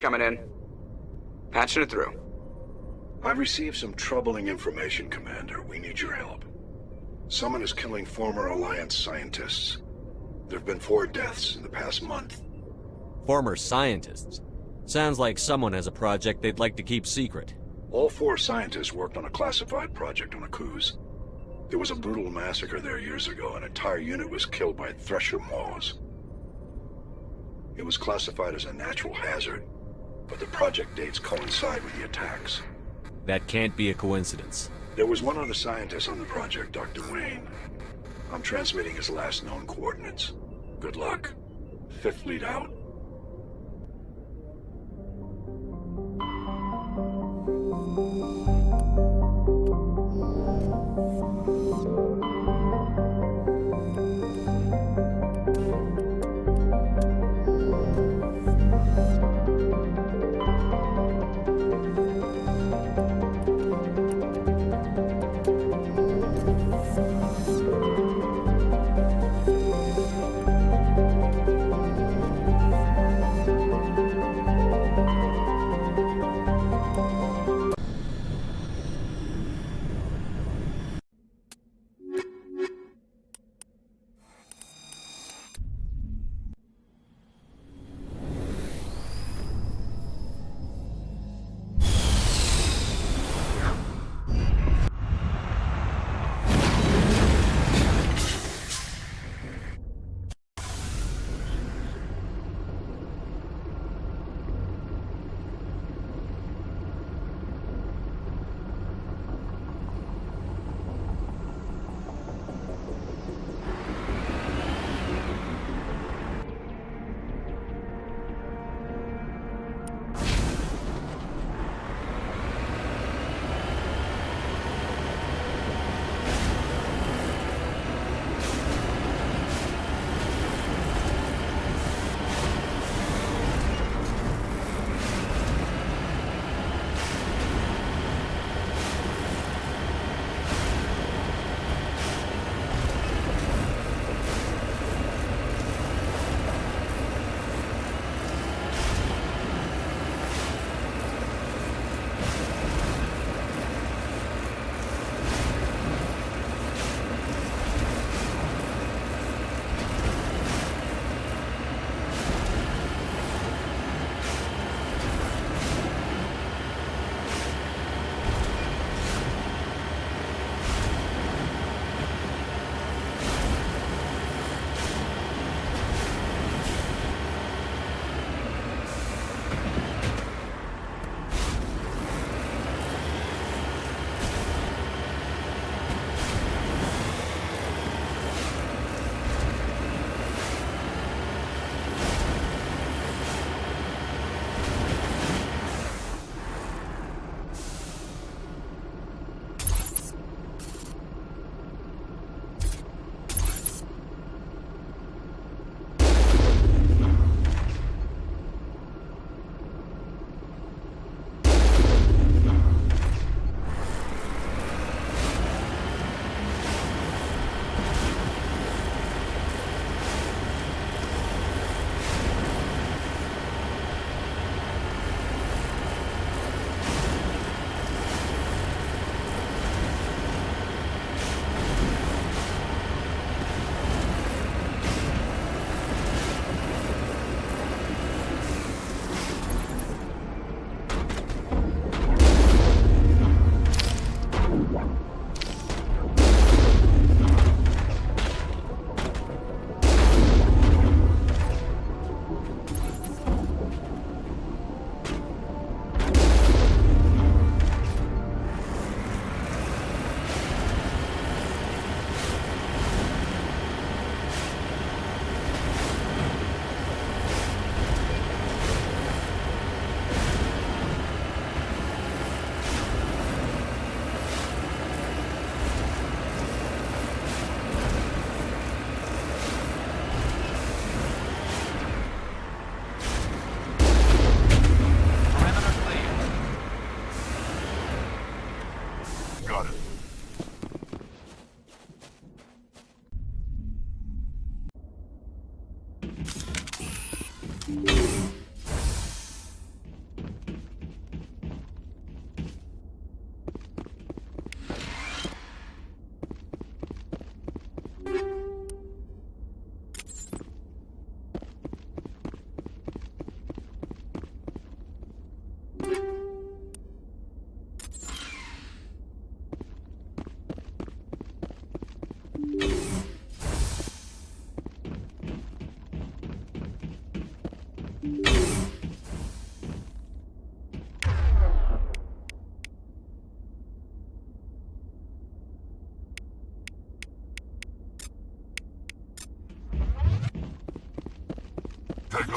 coming in. Patching it through. I've received some troubling information, Commander. We need your help. Someone is killing former Alliance scientists. There have been 4 deaths in the past month. Former scientists? Sounds like someone has a project they'd like to keep secret. All 4 scientists worked on a classified project on Akuz. There was a brutal massacre there years ago. An entire unit was killed by Thresher maws. It was classified as a natural hazard, but the project dates coincide with the attacks. That can't be a coincidence. There was one other scientist on the project, Dr. Wayne. I'm transmitting his last known coordinates. Good luck. 5th Fleet out.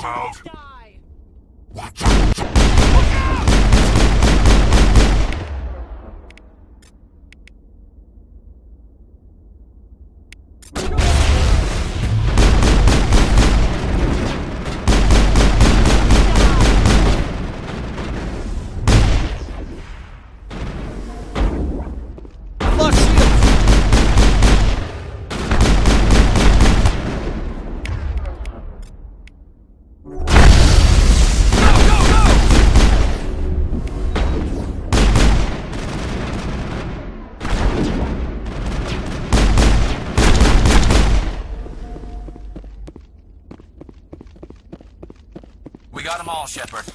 about? We got them all, Shepard.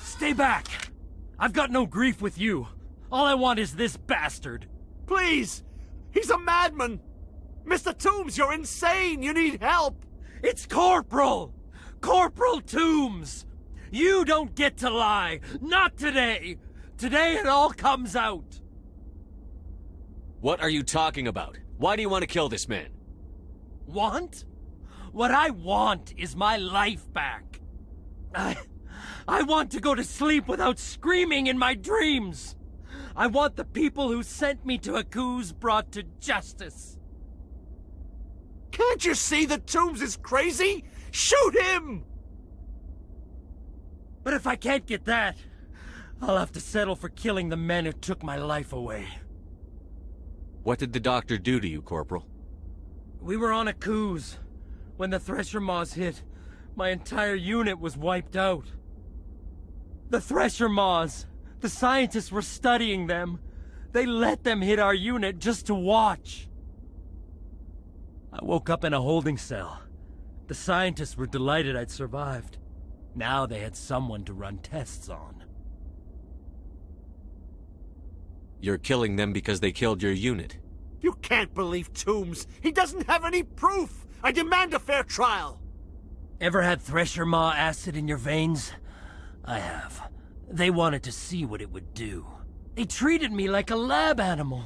Stay back! I've got no grief with you. All I want is this bastard. Please! He's a madman! Mr. Toombs, you're insane! You need help! It's Corporal! Corporal Toombs! You don't get to lie! Not today! Today it all comes out! What are you talking about? Why do you want to kill this man? Want? What I want is my life back. I want to go to sleep without screaming in my dreams. I want the people who sent me to Aku's brought to justice. Can't you see that Toombs is crazy? Shoot him! But if I can't get that, I'll have to settle for killing the men who took my life away. What did the doctor do to you, Corporal? We were on Aku's. When the Thresher Maws hit, my entire unit was wiped out. The Thresher Maws, the scientists were studying them. They let them hit our unit just to watch. I woke up in a holding cell. The scientists were delighted I'd survived. Now they had someone to run tests on. You're killing them because they killed your unit. You can't believe Toombs. He doesn't have any proof. I demand a fair trial. Ever had Thresher Maw acid in your veins? I have. They wanted to see what it would do. They treated me like a lab animal.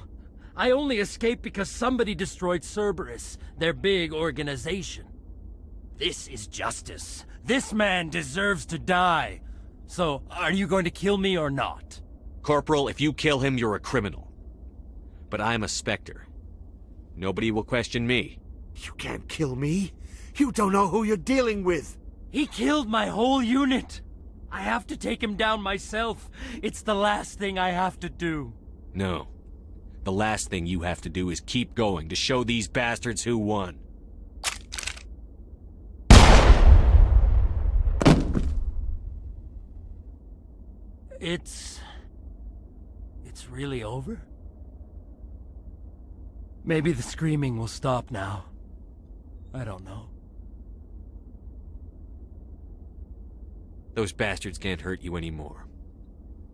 I only escaped because somebody destroyed Cerberus, their big organization. This is justice. This man deserves to die. So, are you going to kill me or not? Corporal, if you kill him, you're a criminal. But I'm a Spectre. Nobody will question me. You can't kill me. You don't know who you're dealing with. He killed my whole unit. I have to take him down myself. It's the last thing I have to do. No. The last thing you have to do is keep going to show these bastards who won. It's really over? Maybe the screaming will stop now. I don't know. Those bastards can't hurt you anymore.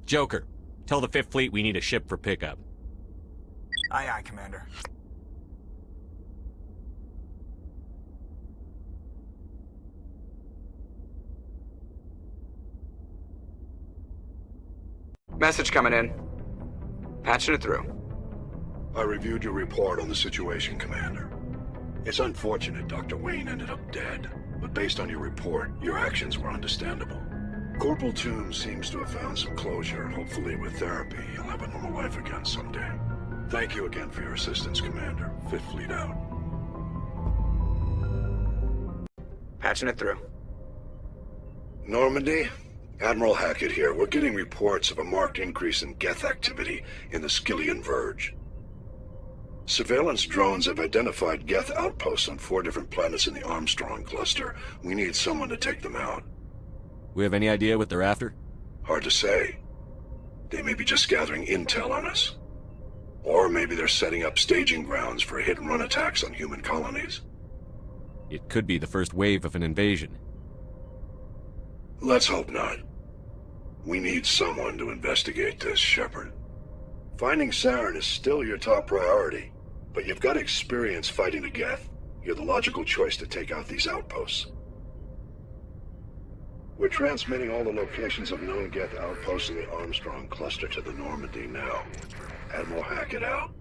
Joker, tell the 5th Fleet we need a ship for pickup. Aye, aye, Commander. Message coming in. Patching it through. I reviewed your report on the situation, Commander. It's unfortunate Dr. Wayne ended up dead, but based on your report, your actions were understandable. Corporal Toombs seems to have found some closure. Hopefully with therapy, he'll have a normal life again someday. Thank you again for your assistance, Commander. 5th Fleet out. Patching it through. Normandy? Admiral Hackett here. We're getting reports of a marked increase in Geth activity in the Skyllian Verge. Surveillance drones have identified Geth outposts on 4 different planets in the Armstrong cluster. We need someone to take them out. We have any idea what they're after? Hard to say. They may be just gathering intel on us. Or maybe they're setting up staging grounds for hit-and-run attacks on human colonies. It could be the first wave of an invasion. Let's hope not. We need someone to investigate this, Shepard. Finding Saren is still your top priority, but you've got experience fighting the Geth. You're the logical choice to take out these outposts. We're transmitting all the locations of known Geth outposts in the Armstrong cluster to the Normandy now. Admiral Hackett out.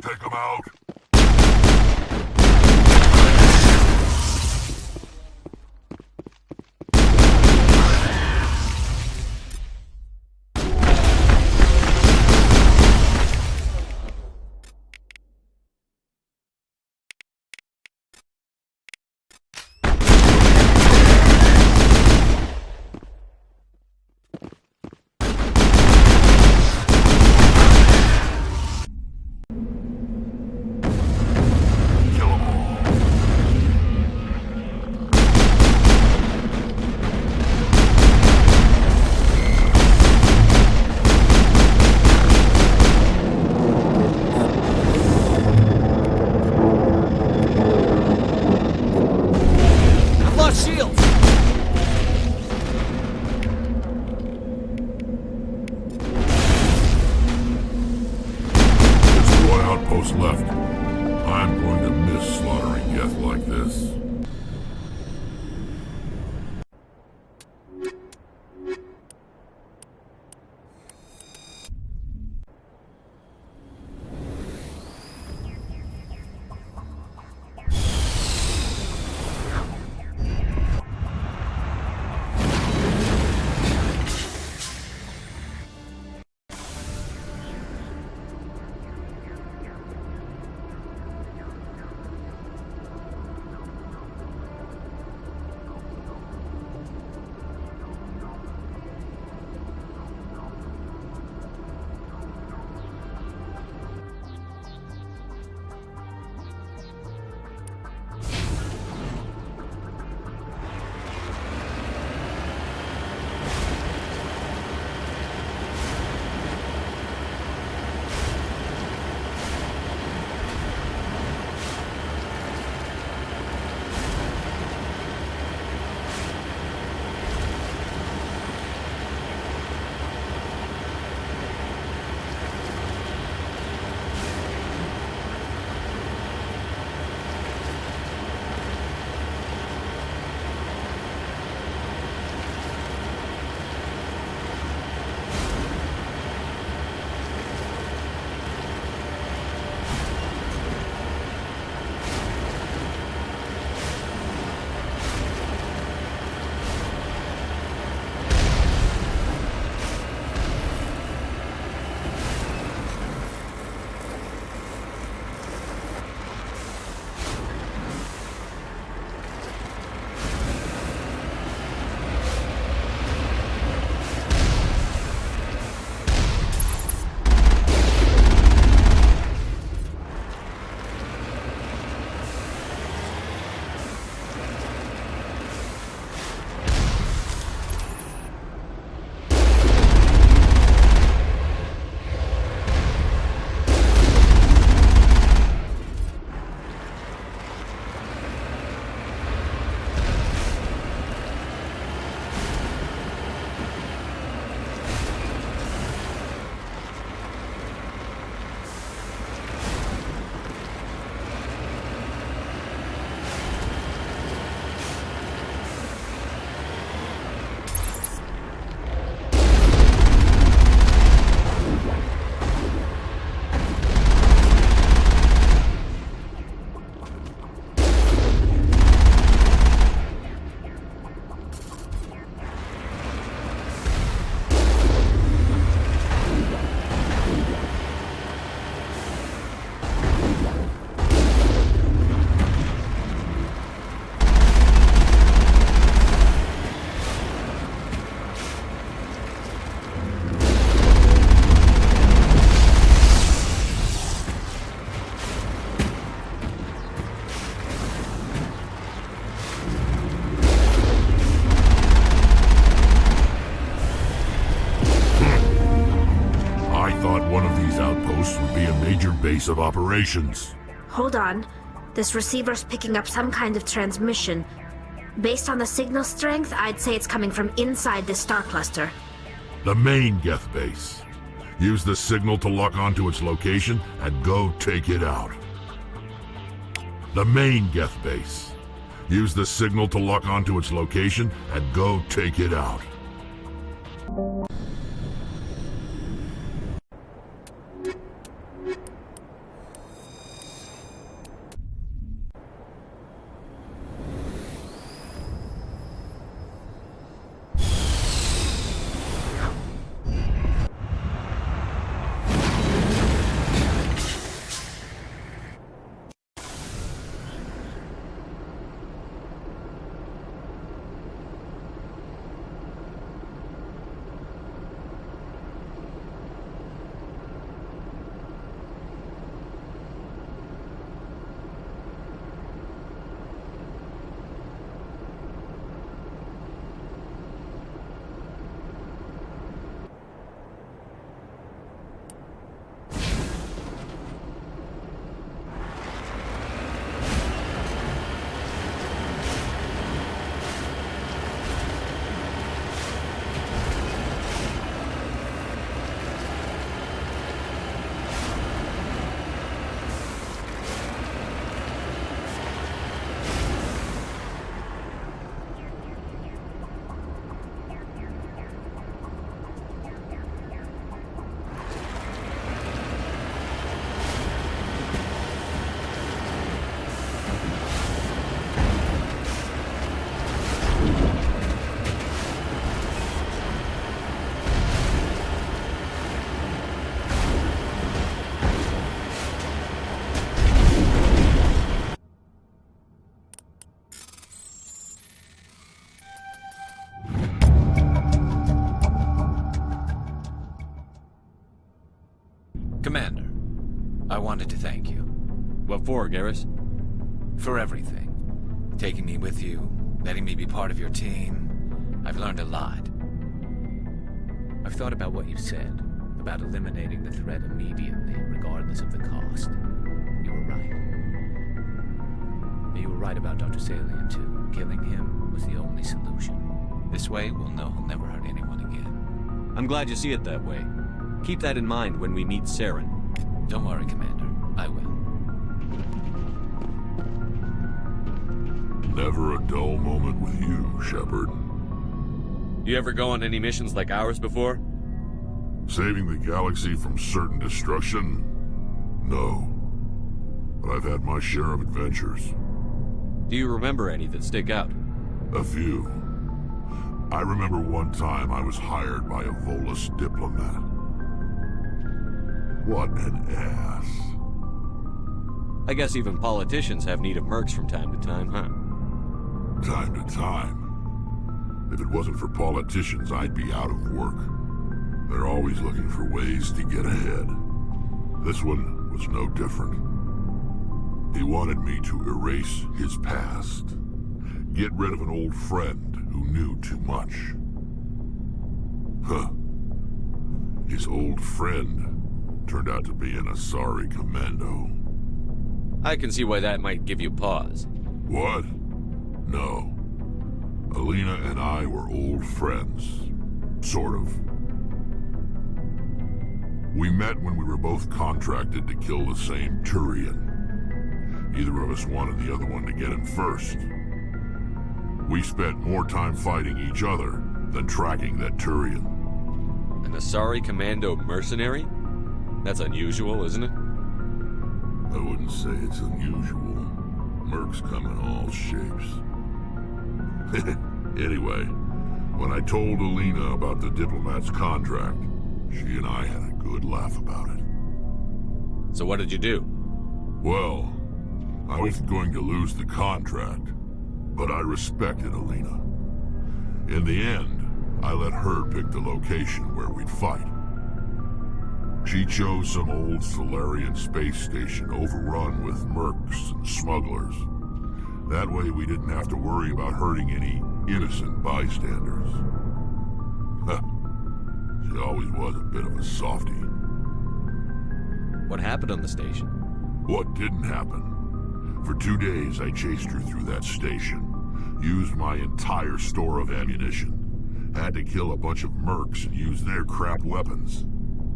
take them out. Left. I'm going to miss slaughtering Geth like this. Base of operations. Hold on. This receiver's picking up some kind of transmission. Based on the signal strength, I'd say it's coming from inside this star cluster. The main Geth base. Use the signal to lock onto its location and go take it out. The main Geth base. Use the signal to lock onto its location and go take it out. wanted to thank you. What for, Garrus? For everything. Taking me with you, letting me be part of your team. I've learned a lot. I've thought about what you said, about eliminating the threat immediately, regardless of the cost. You were right. You were right about Dr. Salian, too. Killing him was the only solution. This way, we'll know he'll never hurt anyone again. I'm glad you see it that way. Keep that in mind when we meet Saren. Don't worry, Commander. I will. Never a dull moment with you, Shepard. You ever go on any missions like ours before? Saving the galaxy from certain destruction? No. But I've had my share of adventures. Do you remember any that stick out? A few. I remember one time I was hired by a Volus diplomat. What an ass. I guess even politicians have need of mercs from time to time, huh? Time to time. If it wasn't for politicians, I'd be out of work. They're always looking for ways to get ahead. This one was no different. He wanted me to erase his past. Get rid of an old friend who knew too much. Huh. His old friend turned out to be an Asari commando. I can see why that might give you pause. What? No. Alina and I were old friends. Sort of. We met when we were both contracted to kill the same Turian. Neither of us wanted the other one to get him first. We spent more time fighting each other than tracking that Turian. An Asari commando mercenary? That's unusual, isn't it? I wouldn't say it's unusual. Mercs come in all shapes. Anyway, when I told Alina about the diplomat's contract, she and I had a good laugh about it. So what did you do? Well, I wasn't going to lose the contract, but I respected Alina. In the end, I let her pick the location where we'd fight. She chose some old Solarian space station overrun with mercs and smugglers. That way we didn't have to worry about hurting any innocent bystanders. She always was a bit of a softie. What happened on the station? What didn't happen? For 2 days I chased her through that station, used my entire store of ammunition, had to kill a bunch of mercs and use their crap weapons.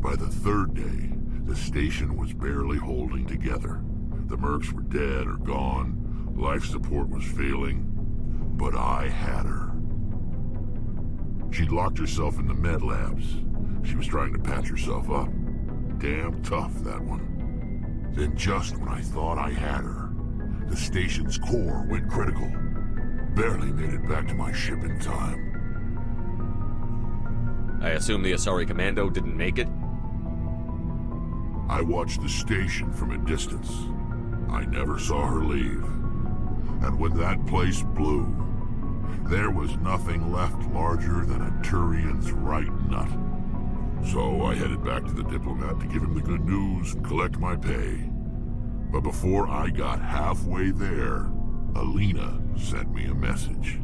By the 3rd day, the station was barely holding together. The mercs were dead or gone, life support was failing, but I had her. She'd locked herself in the med labs. She was trying to patch herself up. Damn tough, that one. Then just when I thought I had her, the station's core went critical. Barely made it back to my ship in time. I assume the Asari commando didn't make it? I watched the station from a distance. I never saw her leave. And when that place blew, there was nothing left larger than a Turian's right nut. So I headed back to the diplomat to give him the good news and collect my pay. But before I got halfway there, Alina sent me a message.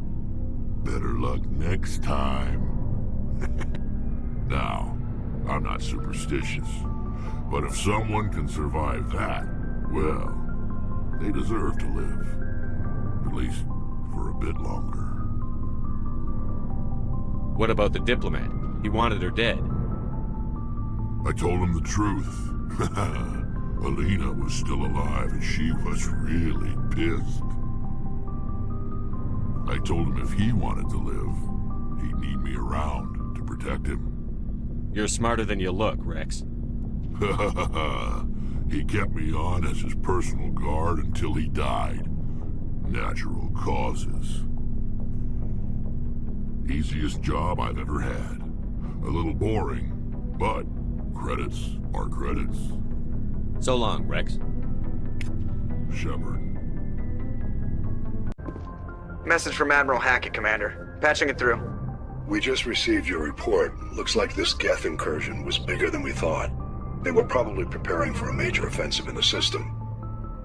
Better luck next time. Now, I'm not superstitious, but if someone can survive that, well, they deserve to live. At least for a bit longer. What about the diplomat? He wanted her dead. I told him the truth. Alina was still alive and she was really pissed. I told him if he wanted to live, he'd need me around to protect him. You're smarter than you look, Rex. He kept me on as his personal guard until he died. Natural causes. Easiest job I've ever had. A little boring, but credits are credits. So long, Rex. Shepard. Message from Admiral Hackett, Commander. Patching it through. We just received your report. Looks like this Geth incursion was bigger than we thought. They were probably preparing for a major offensive in the system.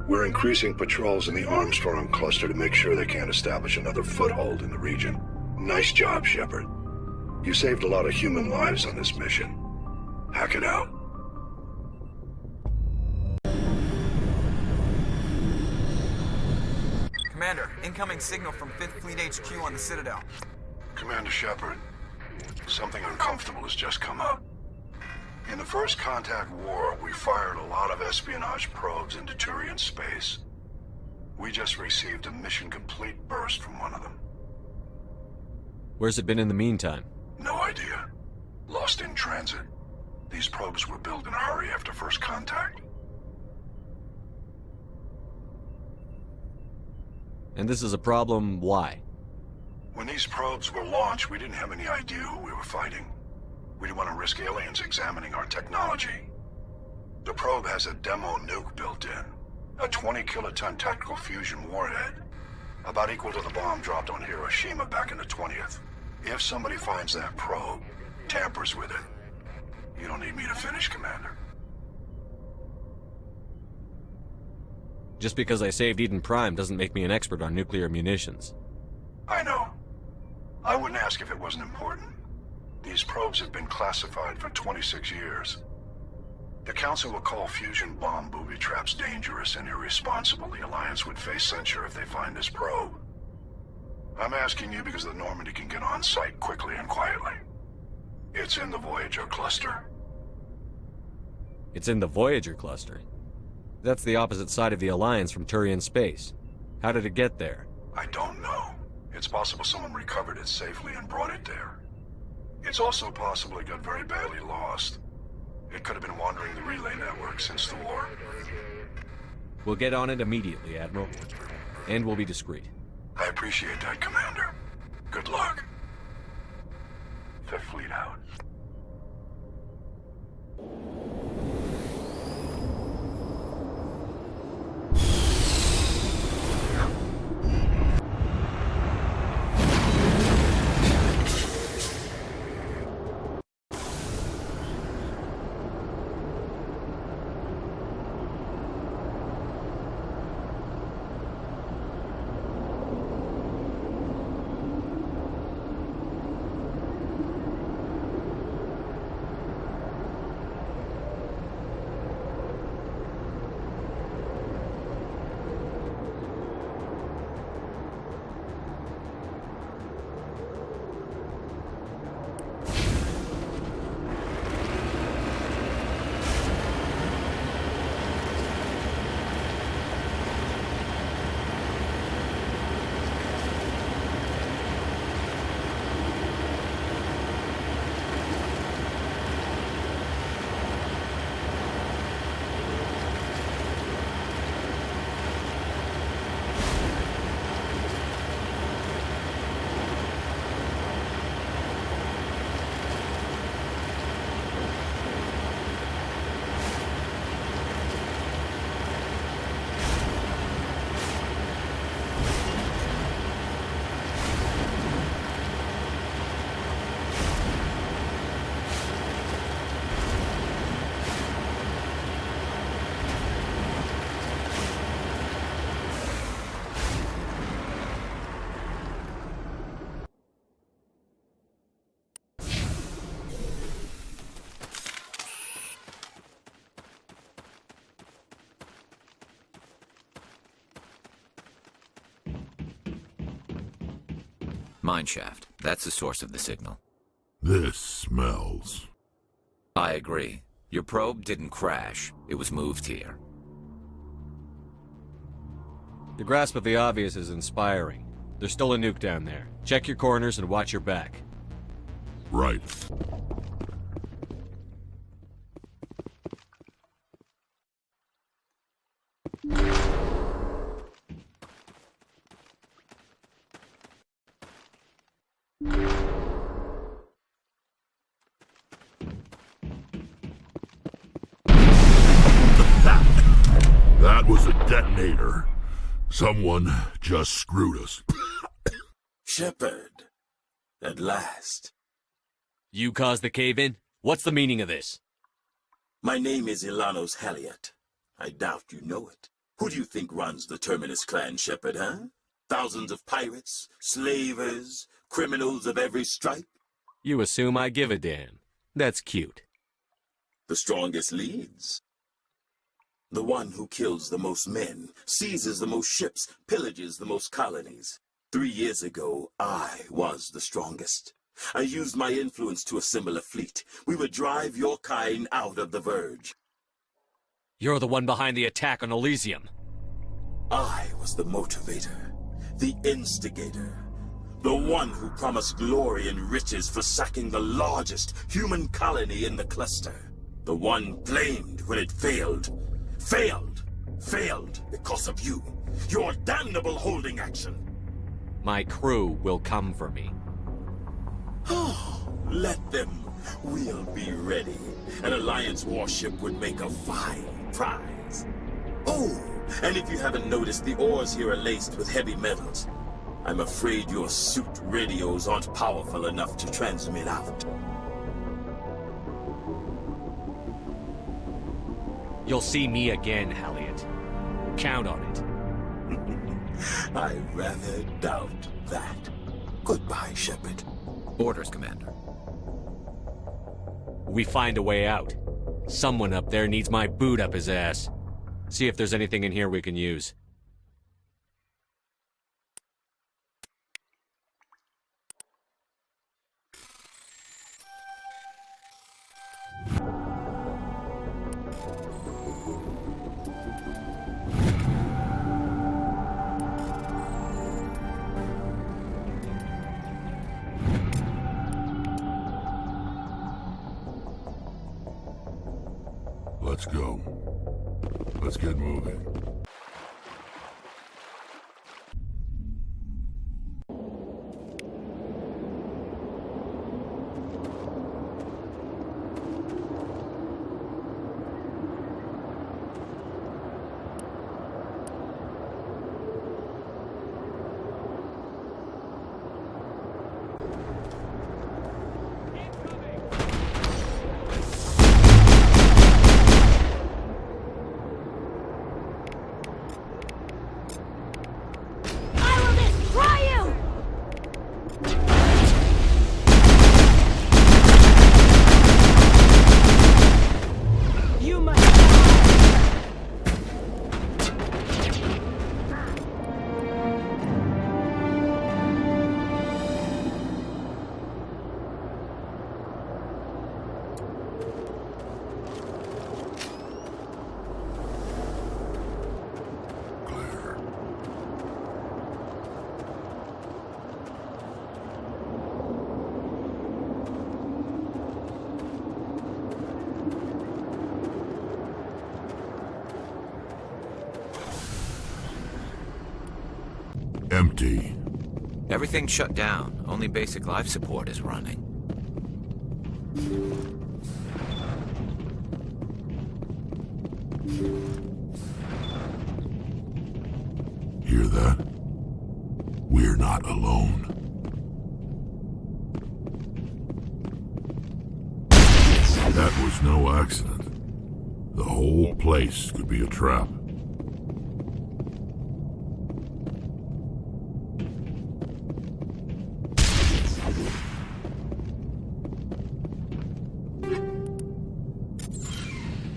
We're increasing patrols in the Armstrong cluster to make sure they can't establish another foothold in the region. Nice job, Shepard. You saved a lot of human lives on this mission. Hack it out. Commander, incoming signal from 5th Fleet HQ on the Citadel. Commander Shepard, something uncomfortable has just come up. In the First Contact War, we fired a lot of espionage probes into Turian space. We just received a mission-complete burst from one of them. Where's it been in the meantime? No idea. Lost in transit. These probes were built in a hurry after First Contact. And this is a problem, why? When these probes were launched, we didn't have any idea who we were fighting. We didn't want to risk aliens examining our technology. The probe has a demo nuke built in. A 20-kiloton tactical fusion warhead. About equal to the bomb dropped on Hiroshima back in the 20th. If somebody finds that probe, tampers with it, you don't need me to finish, Commander. Just because I saved Eden Prime doesn't make me an expert on nuclear munitions. I know. I wouldn't ask if it wasn't important. These probes have been classified for 26 years. The Council will call fusion bomb booby traps dangerous and irresponsible. The Alliance would face censure if they find this probe. I'm asking you because the Normandy can get on site quickly and quietly. It's in the Voyager cluster. It's in the Voyager cluster. That's the opposite side of the Alliance from Turian space. How did it get there? I don't know. It's possible someone recovered it safely and brought it there. It's also possible it got very badly lost. It could have been wandering the relay network since the war. We'll get on it immediately, Admiral. And we'll be discreet. I appreciate that, Commander. Good luck. Fifth Fleet out. Mineshaft. That's the source of the signal. This smells. I agree. Your probe didn't crash. It was moved here. Your grasp of the obvious is inspiring. There's still a nuke down there. Check your corners and watch your back. Right. That was a detonator. Someone just screwed us. Shepard, at last. You caused the cave-in? What's the meaning of this? My name is Ilanos Haliat. I doubt you know it. Who do you think runs the Terminus clan, Shepard, huh? Thousands of pirates, slavers, criminals of every stripe? You assume I give a damn. That's cute. The strongest leads. The one who kills the most men, seizes the most ships, pillages the most colonies. 3 years ago, I was the strongest. I used my influence to assemble a fleet. We would drive your kind out of the Verge. You're the one behind the attack on Elysium. I was the motivator, the instigator, the one who promised glory and riches for sacking the largest human colony in the cluster. The one blamed when it failed. Failed because of you. Your damnable holding action. My crew will come for me. Oh, let them. We'll be ready. An Alliance warship would make a fine prize. Oh, and if you haven't noticed, the ores here are laced with heavy metals. I'm afraid your suit radios aren't powerful enough to transmit out. You'll see me again, Haliat. Count on it. I rather doubt that. Goodbye, Shepard. Orders, Commander. We find a way out. Someone up there needs my boot up his ass. See if there's anything in here we can use. Let's go. Let's get moving. Empty. Everything's shut down. Only basic life support is running. Hear that? We're not alone. That was no accident. The whole place could be a trap.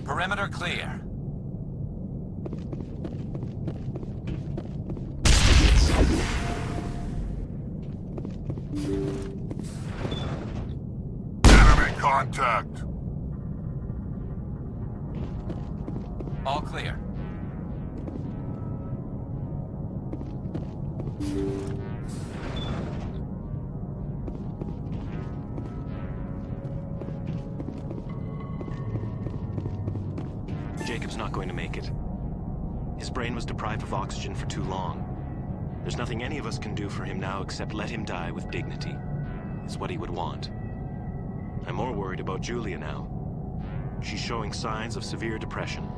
Perimeter clear. Enemy contact! All clear. Jacob's not going to make it. His brain was deprived of oxygen for too long. There's nothing any of us can do for him now except let him die with dignity. It's what he would want. I'm more worried about Julia now. She's showing signs of severe depression.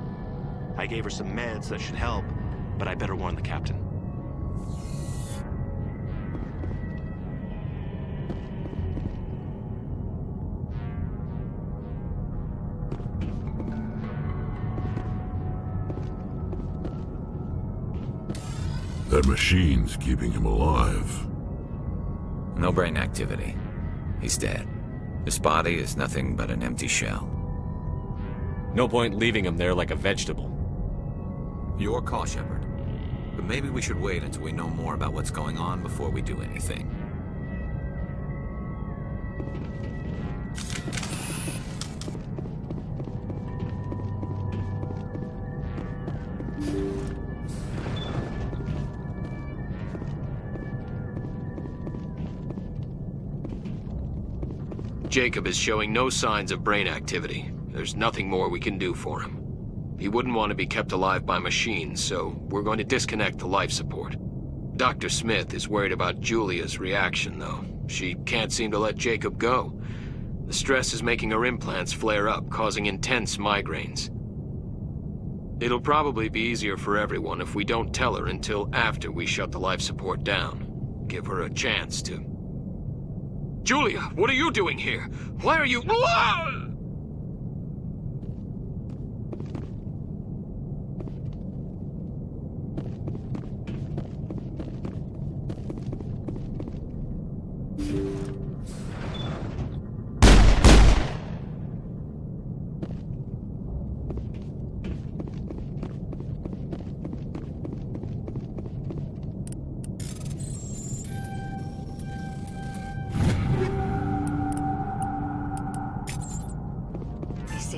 I gave her some meds that should help, but I better warn the captain. That machine's keeping him alive. No brain activity. He's dead. His body is nothing but an empty shell. No point leaving him there like a vegetable. Your call, Shepard. But maybe we should wait until we know more about what's going on before we do anything. Jacob is showing no signs of brain activity. There's nothing more we can do for him. He wouldn't want to be kept alive by machines, so we're going to disconnect the life support. Dr. Smith is worried about Julia's reaction, though. She can't seem to let Jacob go. The stress is making her implants flare up, causing intense migraines. It'll probably be easier for everyone if we don't tell her until after we shut the life support down. Give her a chance to... Julia, what are you doing here? Why are you...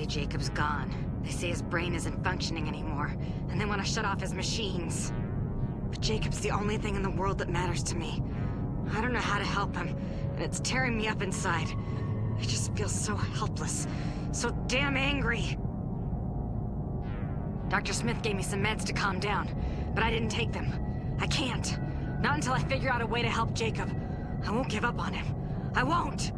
Jacob's gone. They say his brain isn't functioning anymore, and they want to shut off his machines. But Jacob's the only thing in the world that matters to me. I don't know how to help him, and it's tearing me up inside. I just feel so helpless, so damn angry. Dr. Smith gave me some meds to calm down, but I didn't take them. I can't. Not until I figure out a way to help Jacob. I won't give up on him. I won't!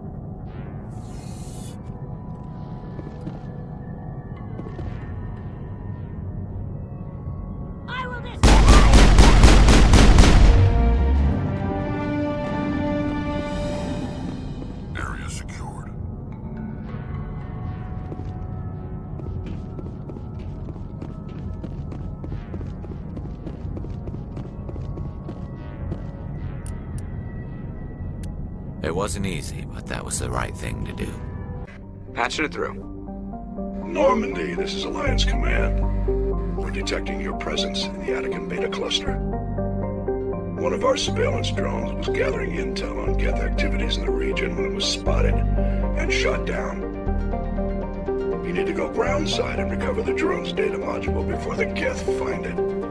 It wasn't easy, but that was the right thing to do. Patching it through. Normandy, this is Alliance Command. We're detecting your presence in the Attican Beta Cluster. One of our surveillance drones was gathering intel on Geth activities in the region when it was spotted and shot down. You need to go groundside and recover the drone's data module before the Geth find it.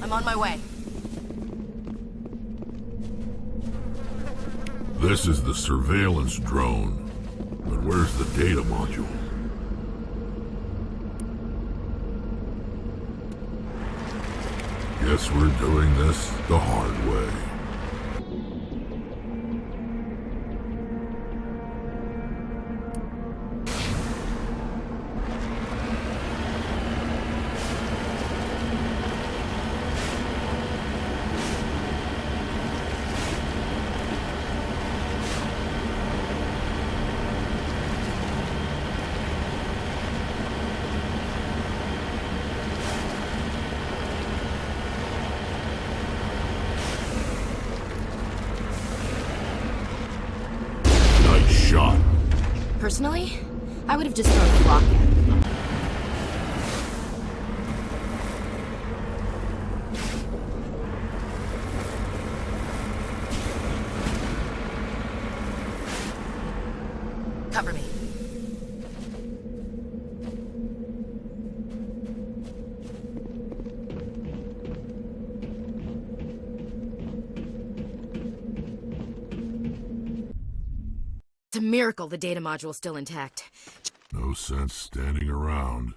I'm on my way. This is the surveillance drone. But where's the data module? Guess we're doing this the hard way. Shot. Personally, I would have just thrown the block in. Cover me. It's a miracle the data module's still intact. No sense standing around.